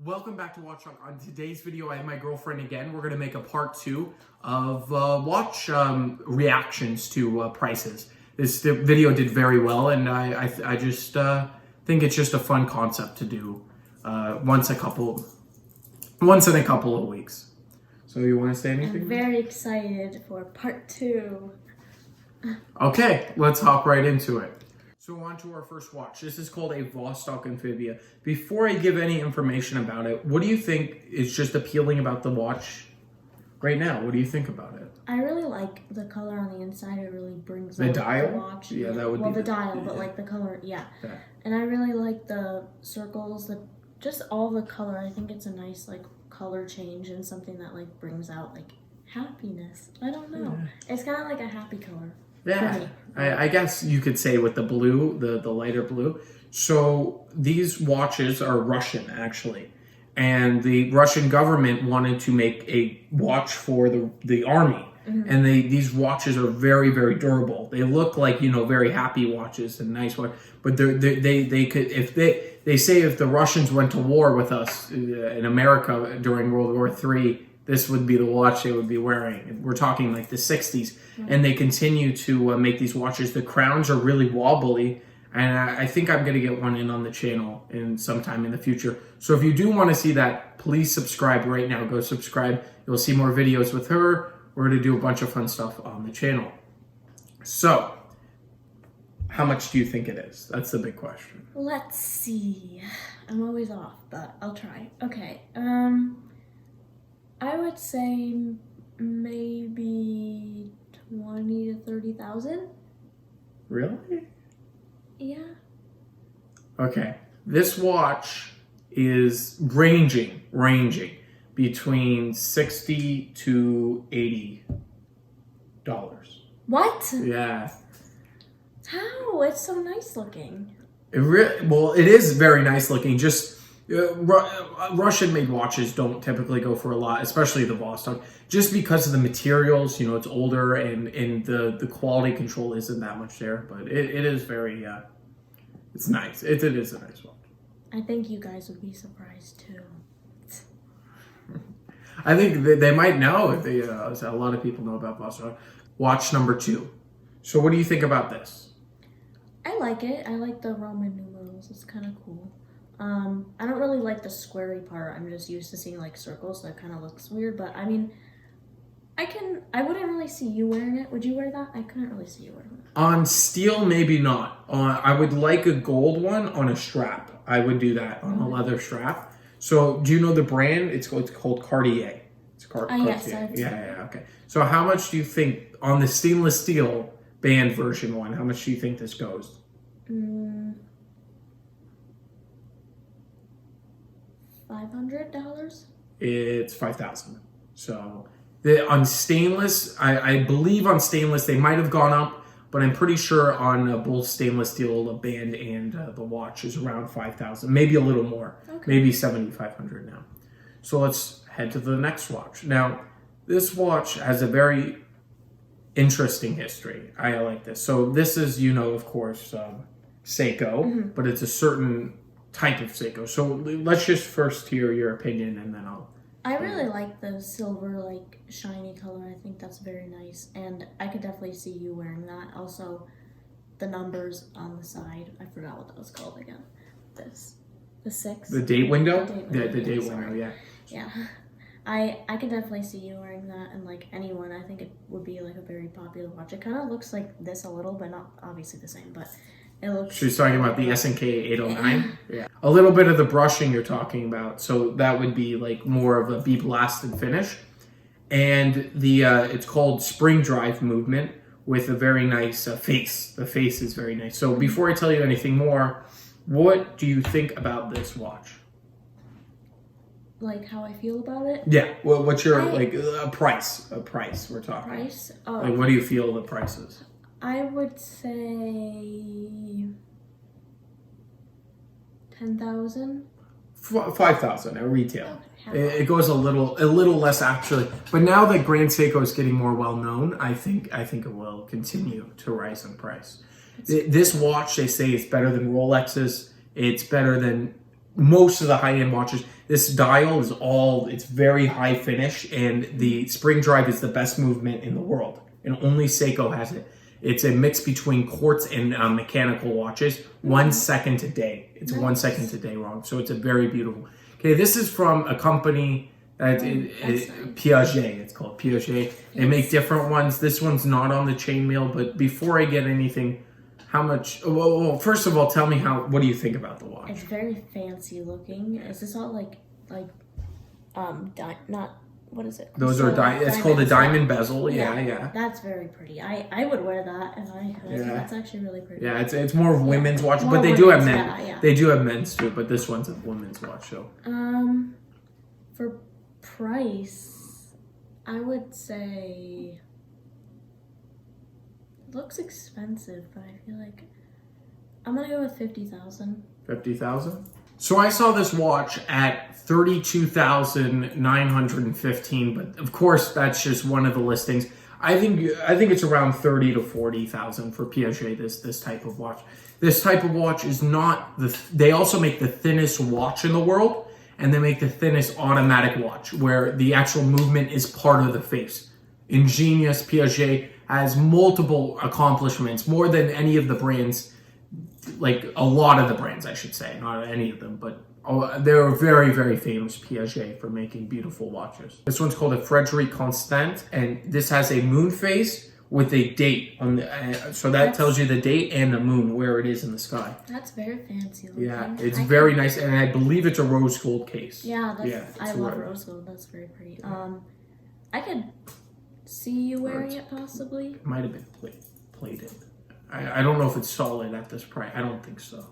Welcome back to Watch Talk. On today's video, I have my girlfriend again. We're going to make a part 2 of watch reactions to prices. This video did very well, and I just think it's just a fun concept to do once in a couple of weeks. So you want to say anything? I'm very excited for part 2. Okay, let's hop right into it. So on to our first watch. This is called a Vostok Amphibia. Before I give any information about it, what do you think is just appealing about the watch right now? What do you think about it? I really like the color on the inside. It really brings the out dial? the watch. Yeah, that would be the dial, but like the color, yeah. And I really like the circles, just all the color. I think it's a nice like color change and something that like brings out like happiness. I don't know. Yeah. It's kind of like a happy color. Yeah, I guess you could say with the blue, the lighter blue. So these watches are Russian, actually. And the Russian government wanted to make a watch for the army. Mm-hmm. And these watches are very, very durable. They look like, very happy watches and nice ones. But they could, if they say if the Russians went to war with us in America during World War III, this would be the watch they would be wearing. We're talking like the 60s. And they continue to make these watches. The crowns are really wobbly. And I think I'm going to get one in on the channel in sometime in the future. So if you do want to see that, please subscribe right now. Go subscribe. You'll see more videos with her. We're going to do a bunch of fun stuff on the channel. So, how much do you think it is? That's the big question. Let's see. I'm always off, but I'll try. Okay. I would say maybe 20 to 30,000. Really? Yeah. Okay. This watch is ranging between $60 to $80. What? Yeah. How? It's so nice looking. It is very nice looking. Just Russian-made watches don't typically go for a lot, especially the Vostok, just because of the materials. It's older and the quality control isn't that much there. But it is very, it's nice. It is a nice watch. I think you guys would be surprised too. I think they might know if they. A lot of people know about Vostok. Watch number 2. So what do you think about this? I like it. I like the Roman numerals. It's kind of cool. I don't really like the squarey part. I'm just used to seeing like circles, so it kind of looks weird. But I mean, I wouldn't really see you wearing it. Would you wear that? I couldn't really see you wearing it. On steel, maybe not. I would like a gold one on a strap. I would do that on a leather strap. So, do you know the brand? It's called Cartier. It's Cartier. Yes, Yeah, okay. So, how much do you think on the stainless steel band version one? How much do you think this goes? $500? It's $5,000. So on stainless, I believe on stainless they might have gone up, but I'm pretty sure on both stainless steel, the band and the watch is around $5,000, maybe a little more, maybe $7,500 now. So let's head to the next watch. Now, this watch has a very interesting history. I like this. So this is, of course, Seiko, but it's a certain type of Seiko. So let's just first hear your opinion, and then I really like the silver, like shiny color. I think that's very nice, and I could definitely see you wearing that. Also, the numbers on the side. I forgot what that was called again. The 6. The date window. The date window. Yeah. Yeah. I could definitely see you wearing that, and like anyone, I think it would be like a very popular watch. It kind of looks like this a little, but not obviously the same, but. She's talking about the SNK 809. Yeah. A little bit of the brushing you're talking about. So that would be like more of a be blasted finish. And the it's called spring drive movement with a very nice face. The face is very nice. So before I tell you anything more, what do you think about this watch? Like how I feel about it? Yeah. Well, what's your price? A price we're talking. Price? Oh. Like what do you feel the price is? I would say 10,000. 5,000 at retail. It goes a little less actually. But now that Grand Seiko is getting more well known, I think it will continue to rise in price. This watch, they say, is better than Rolex's. It's better than most of the high-end watches, this dial is it's very high finish, and the spring drive is the best movement in the world, and only Seiko has it. It's a mix between quartz and mechanical watches. 1 second a day. It's Nice. 1 second a day wrong. So it's a very beautiful. Okay, this is from a company, Piaget. It's called Piaget. They make different ones. This one's not on the chainmail, but before I get anything, how much? Well, first of all, tell me what do you think about the watch? It's very fancy looking. Is this all not what is it? Those are it's called a diamond bezel. Yeah. That's very pretty. I would wear that if I could. Yeah. That's actually really pretty. Yeah, it's more of women's watch, More but they do have women's, men. yeah. They do have men's too, but this one's a women's watch. So For price, I would say it looks expensive, but I feel like I'm gonna go with 50,000. 50,000. So I saw this watch at 32,915, but of course that's just one of the listings. I think it's around 30 to 40,000 for Piaget. This type of watch. This type of watch is not They also make the thinnest watch in the world, and they make the thinnest automatic watch where the actual movement is part of the face. Ingenious. Piaget has multiple accomplishments, more than any of the brands. Like a lot of the brands, I should say, not any of them, but they're very, very famous, Piaget, for making beautiful watches. This one's called a Frederic Constant, and this has a moon face with a date on the. So that tells you the date and the moon, where it is in the sky. That's very fancy looking. Yeah, it's very nice, and I believe it's a rose gold case. Yeah, I love rare. rose gold. That's very pretty. I could see you wearing it possibly. It might have been plated. I don't know if it's solid at this price. I don't think so.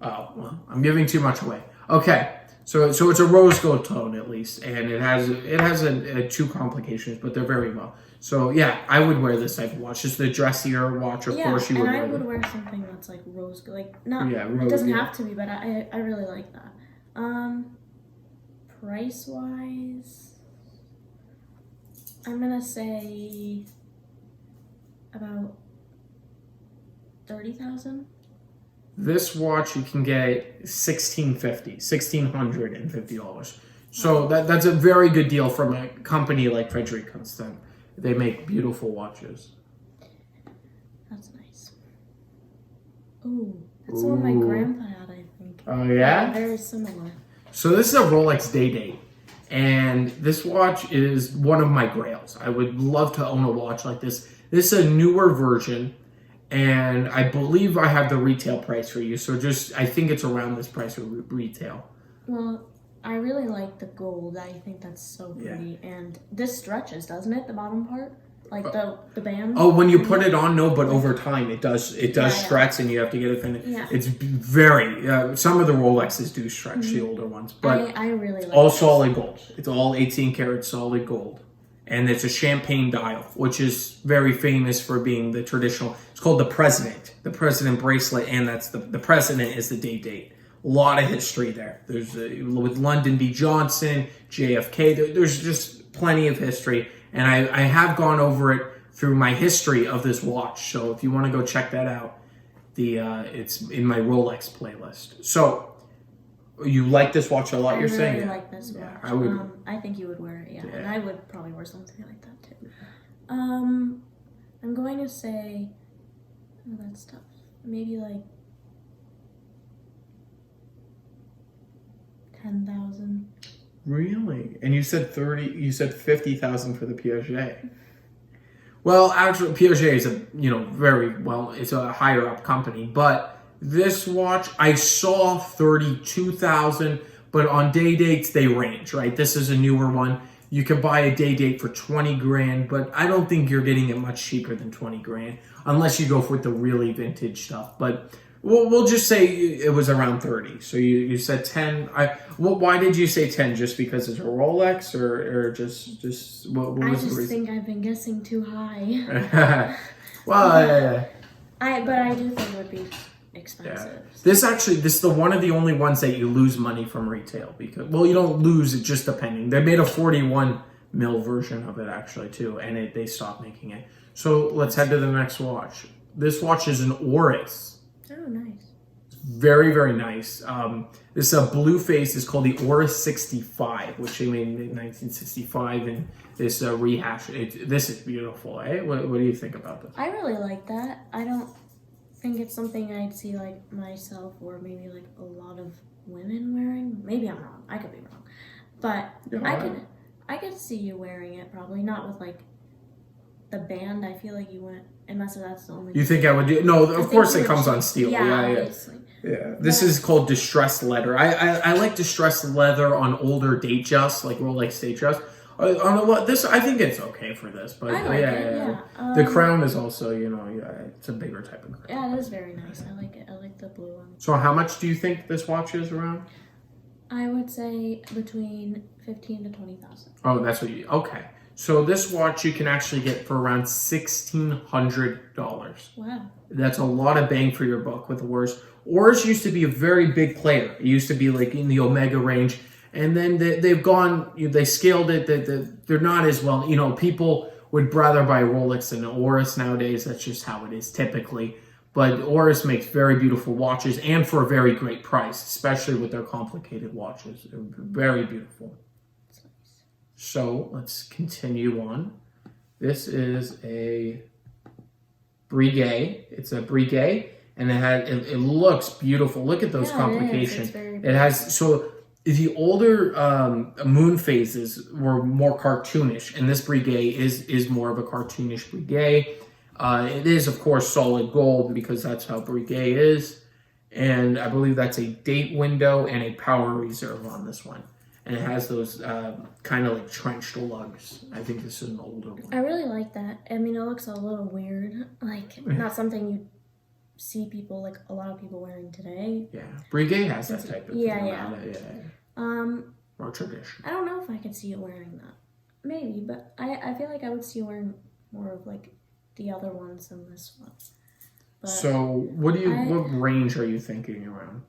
Oh, well, I'm giving too much away. Okay, so it's a rose gold tone at least, and it has two complications, but they're very well. So yeah, I would wear this type of watch. Just the dressier watch, of course you would wear. I would wear something that's like rose gold, like not. Yeah, it doesn't have to be, but I really like that. Price wise, I'm gonna say about 30,000. This watch you can get $1,650. So that's a very good deal from a company like Frederic Constant. They make beautiful watches. That's nice. Ooh, that's the one my grandpa had, I think. Oh yeah? Very similar. So this is a Rolex Day Date. And this watch is one of my grails. I would love to own a watch like this. This is a newer version. And I believe I have the retail price for you. So I think it's around this price for retail. Well, I really like the gold. I think that's so pretty. Yeah. And this stretches, doesn't it? The bottom part? Like the band? Oh, when you put it on, no, but over time it does stretch and you have to get it finished. Yeah. It's very, some of the Rolexes do stretch, the older ones. But I really like all solid gold. It's all 18 karat solid gold. And it's a champagne dial, which is very famous for being the traditional. It's called the President bracelet, and that's the President is the date. A lot of history there. There's with Lyndon B. Johnson, JFK. There's just plenty of history, and I have gone over it through my history of this watch. So if you want to go check that out, it's in my Rolex playlist. So. You like this watch a lot, you're saying? I really like this watch. I would. I think you would wear it, yeah. And I would probably wear something like that too. I'm going to say, that's tough. Maybe like 10,000. Really? And you said 50,000 for the Piaget. Well, actually, Piaget is it's a higher up company, but this watch, I saw 32,000, but on day dates, they range, right? This is a newer one. You can buy a day date for 20 grand, but I don't think you're getting it much cheaper than 20 grand, unless you go with the really vintage stuff. But we'll just say it was around 30. So you said 10. Why did you say 10? Just because it's a Rolex, or just what was the reason? I just think I've been guessing too high. Well, but I do think it would be expensive. Yeah. This is one of the only ones that you lose money from retail because you don't lose it, just depending. They made a 41 mil version of it actually too, and they stopped making it. So let's head to the next watch. This watch is an Oris. Oh, nice. very, very nice. This is a blue face. It's called the Oris 65, which they made in 1965, and this rehash. This is beautiful, eh? What do you think about this? I really like that. I don't think it's something I'd see like myself or maybe like a lot of women wearing. Maybe I'm wrong. I could be wrong, but I could see you wearing it. Probably not with like the band. I feel like you wouldn't, unless that's the only. You think I would do? No, of course it comes just, on steel. Yeah. Obviously. Yeah, this is called distressed leather. I like distressed leather on older Datejust, like Rolex Datejust. On a lot, this I think it's okay for this, but I like it. The crown is also, it's a bigger type of crown. Yeah, it is very nice. I like it. I like the blue one. So how much do you think this watch is around? I would say between 15 to 20,000. Oh, that's what you. Okay, so this watch you can actually get for around $1,600. Wow. That's a lot of bang for your buck with Oris. Oris used to be a very big player. It used to be like in the Omega range, and then they've gone. They scaled it. They're not as well. People would rather buy Rolex than Oris nowadays. That's just how it is typically. But Oris makes very beautiful watches, and for a very great price, especially with their complicated watches. They're very beautiful. That's nice. So let's continue on. This is a Breguet. It's a Breguet. And it looks beautiful. Look at those complications. It has the older moon phases were more cartoonish, and this Breguet is more of a cartoonish Breguet. It is of course solid gold because that's how Breguet is, and I believe that's a date window and a power reserve on this one. And it has those kind of like trenched lugs. I think this is an older one. I really like that. I mean, it looks a little weird, like not something you see a lot of people wearing today. Yeah, Breguet has that type of thing. Yeah. More traditional. I don't know if I could see you wearing that. Maybe, but I feel like I would see you wearing more of like the other ones than this one. But so what range are you thinking around?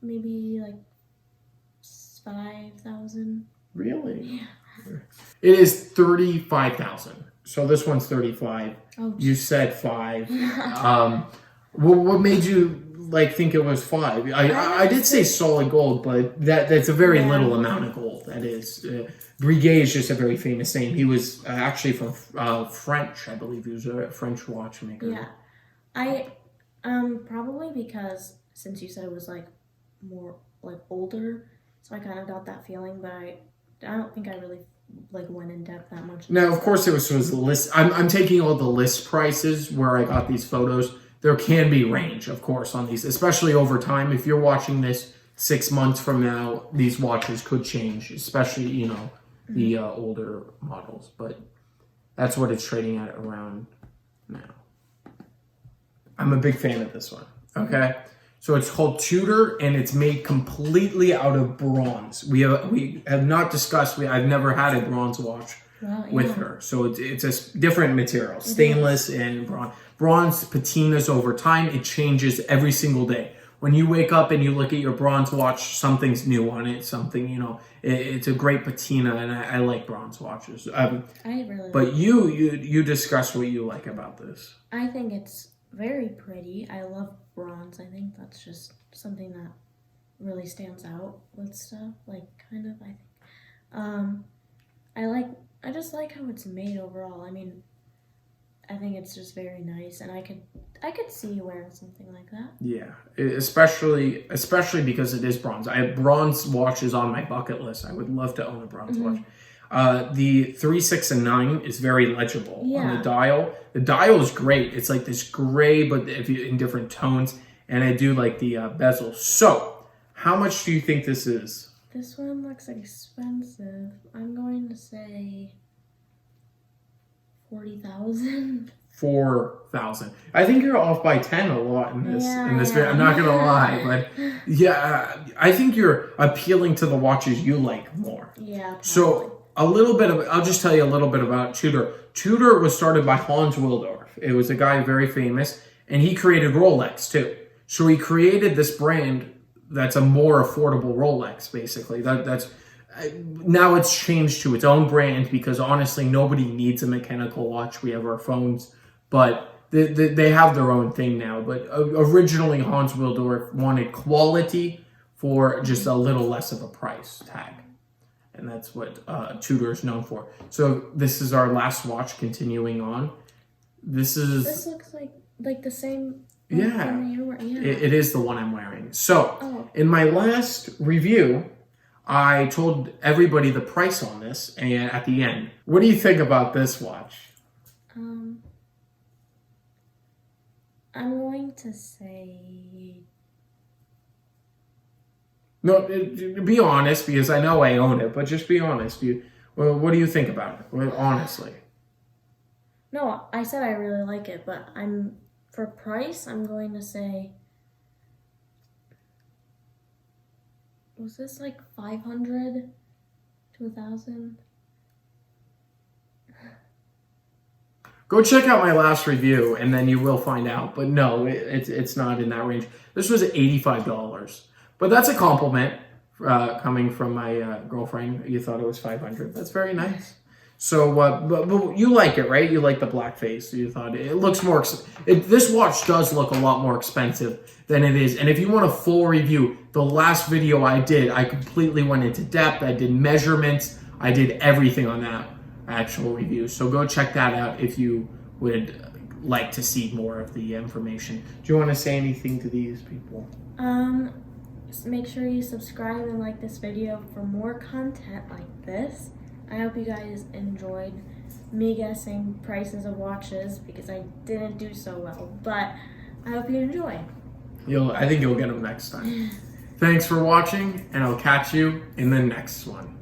Maybe like 5,000. Really? Yeah. It is 35,000. So this one's 35. Oh, you said 5. What made you think it was 5? I did say solid gold, but that's a very little amount of gold. That is, Breguet is just a very famous name. He was actually from French, I believe. He was a French watchmaker. Yeah, I probably because since you said it was like more like older, so I kind of got that feeling, but I don't think I really went in depth that much. Now, of course, it was the list. I'm taking all the list prices where I got these photos. There can be range, of course, on these, especially over time. If you're watching this 6 months from now, these watches could change, especially, the older models. But that's what it's trading at around now. I'm a big fan of this one, okay? So it's called Tudor, and it's made completely out of bronze. We have not discussed. I've never had a bronze watch with her, so it's a different material, stainless and bronze. Bronze patinas over time. It changes every single day. When you wake up and you look at your bronze watch, something's new on it. It's a great patina, and I like bronze watches. I really. But you discuss what you like about this. I think it's very pretty. I love bronze. I think that's just something that really stands out with stuff. I think. I just like how it's made overall. I mean, I think it's just very nice, and I could see you wearing something like that. Yeah, especially because it is bronze. I have bronze watches on my bucket list. I would love to own a bronze watch. The 3, 6, and 9 is very legible on the dial. The dial is great. It's like this gray, but in different tones. And I do like the bezel. So, how much do you think this is? This one looks expensive. I'm going to say 40,000. 4,000. I think you're off by 10 a lot in this. I'm not gonna lie, but I think you're appealing to the watches you like more. Yeah. Probably. So I'll just tell you a little bit about Tudor. Tudor was started by Hans Wilsdorf. It was a guy very famous, and he created Rolex too. So he created this brand that's a more affordable Rolex, basically. That's now it's changed to its own brand because honestly, nobody needs a mechanical watch. We have our phones, but they have their own thing now. But originally, Hans Willdorf wanted quality for just a little less of a price tag. And that's what Tudor is known for. So this is our last watch. Continuing on, this looks like the same. Yeah, From you were, yeah. It is the one I'm wearing. So Oh. in my last review, I told everybody the price on this, and at the end, what do you think about this watch? I'm going to say. No, be honest, because I know I own it, but just be honest. What do you think about it? Well, honestly. No, I said I really like it, but for price, I'm going to say. Was this like 500 to 1,000? Go check out my last review, and then you will find out. But no, it's not in that range. This was $85, but that's a compliment coming from my girlfriend. You thought it was 500. That's very nice. So, but you like it, right? You like the black face. You thought it looks more. This watch does look a lot more expensive than it is. And if you want a full review, the last video I did, I completely went into depth. I did measurements. I did everything on that actual review. So go check that out if you would like to see more of the information. Do you want to say anything to these people? Just make sure you subscribe and like this video for more content like this. I hope you guys enjoyed me guessing prices of watches because I didn't do so well, but I hope you enjoy. I think you'll get them next time. Thanks for watching, and I'll catch you in the next one.